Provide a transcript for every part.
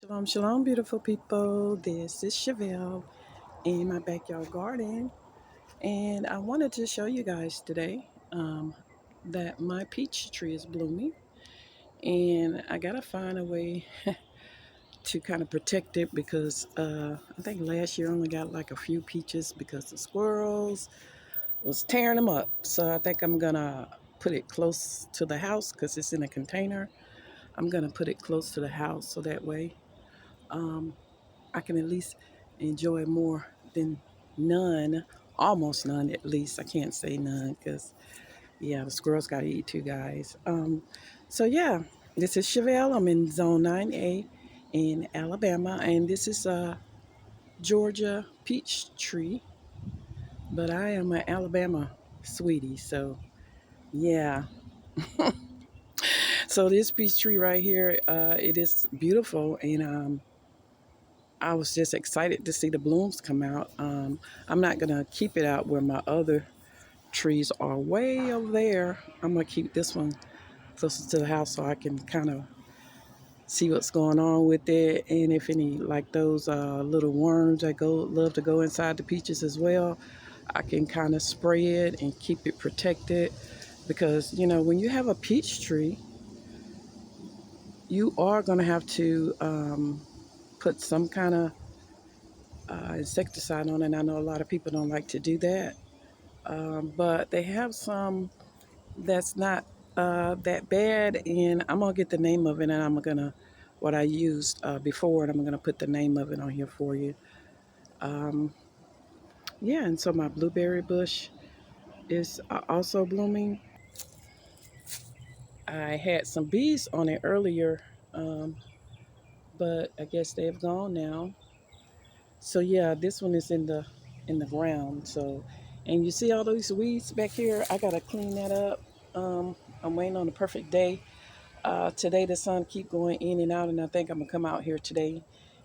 Shalom, shalom, beautiful people. This is Chevelle in my backyard garden, and I wanted to show you guys today that my peach tree is blooming, and I gotta find a way to kind of protect it because I think last year I only got like a few peaches because the squirrels was tearing them up. So I think I'm gonna put it close to the house because it's in a container. I'm gonna put it close to the house so that way. Um, I can at least enjoy more than none, almost none at least. I can't say none because, yeah, the squirrels got to eat too, guys. So, yeah, this is Chevelle. I'm in Zone 9A in Alabama, and this is a Georgia peach tree, but I am an Alabama sweetie, so yeah. So this peach tree right here, it is beautiful, and I was just excited to see the blooms come out. I'm not going to keep it out where my other trees are way over there. I'm going to keep this one closer to the house so I can kind of see what's going on with it. And if any, like those little worms that love to go inside the peaches as well, I can kind of spray it and keep it protected. Because, you know, when you have a peach tree, you are going to have to put some kind of insecticide on it. And I know a lot of people don't like to do that, but they have some that's not that bad. And I'm gonna get the name of it, and I'm gonna what I used before, and I'm gonna put the name of it on here for you. Um, yeah, and so my blueberry bush is also blooming. I had some bees on it earlier, um, but I guess they've gone now. So yeah, this one is in the ground. So, and you see all those weeds back here? I gotta clean that up. I'm waiting on the perfect day. Today the sun keep going in and out, and I think I'm gonna come out here today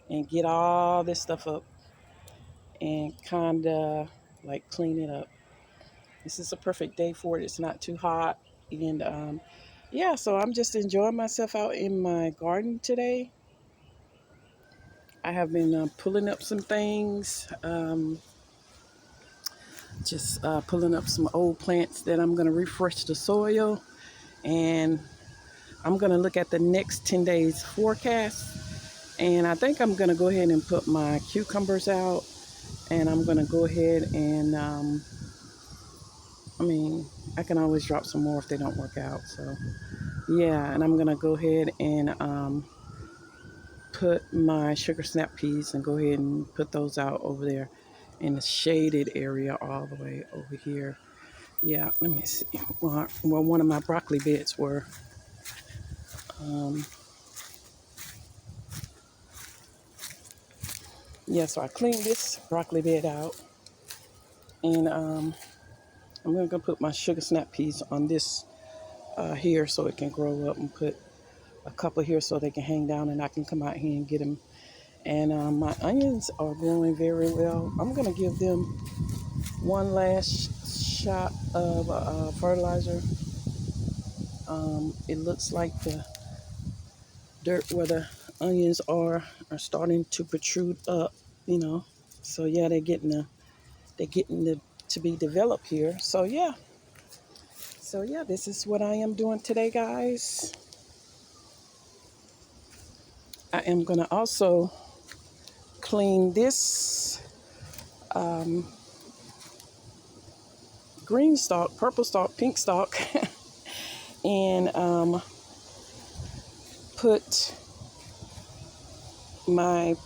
and get all this stuff up and kinda like clean it up. This is a perfect day for it. It's not too hot, and yeah. So I'm just enjoying myself out in my garden today. I have been pulling up some things. Just pulling up some old plants that I'm going to refresh the soil, and I'm going to look at the next 10 days forecast, and I think I'm going to go ahead and put my cucumbers out, and I'm going to go ahead and I mean, I can always drop some more if they don't work out. So yeah, and I'm going to go ahead and put my sugar snap peas and go ahead and put those out over there in the shaded area all the way over here. Yeah, let me see. Well, one of my broccoli beds were. Um, yeah, so I cleaned this broccoli bed out, and I'm going to put my sugar snap peas on this here so it can grow up, and put a couple here so they can hang down and I can come out here and get them. And my onions are growing very well. I'm going to give them one last shot of fertilizer. It looks like the dirt where the onions are starting to protrude up, you know. So yeah, they're getting to be developed here. So yeah, this is what I am doing today, guys. I am gonna also clean this um, green stalk, purple stalk, pink stalk, and put my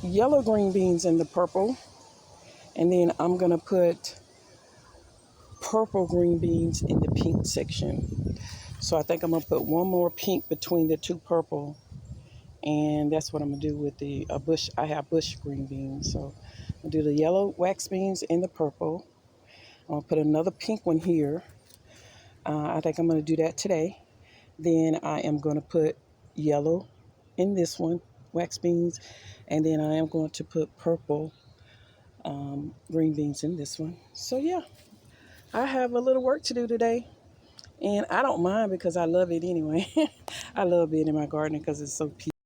yellow green beans in the purple, and then I'm gonna put purple green beans in the pink section. So I think I'm gonna put one more pink between the two purple, and that's what I'm gonna do with the bush. I have bush green beans, so I'll do the yellow wax beans in the purple. I'm gonna put another pink one here. I think I'm gonna do that today. Then I am gonna put yellow in this one, wax beans, and then I am going to put purple green beans in this one. So yeah, I have a little work to do today. And I don't mind because I love it anyway. I love being in my garden because it's so peaceful.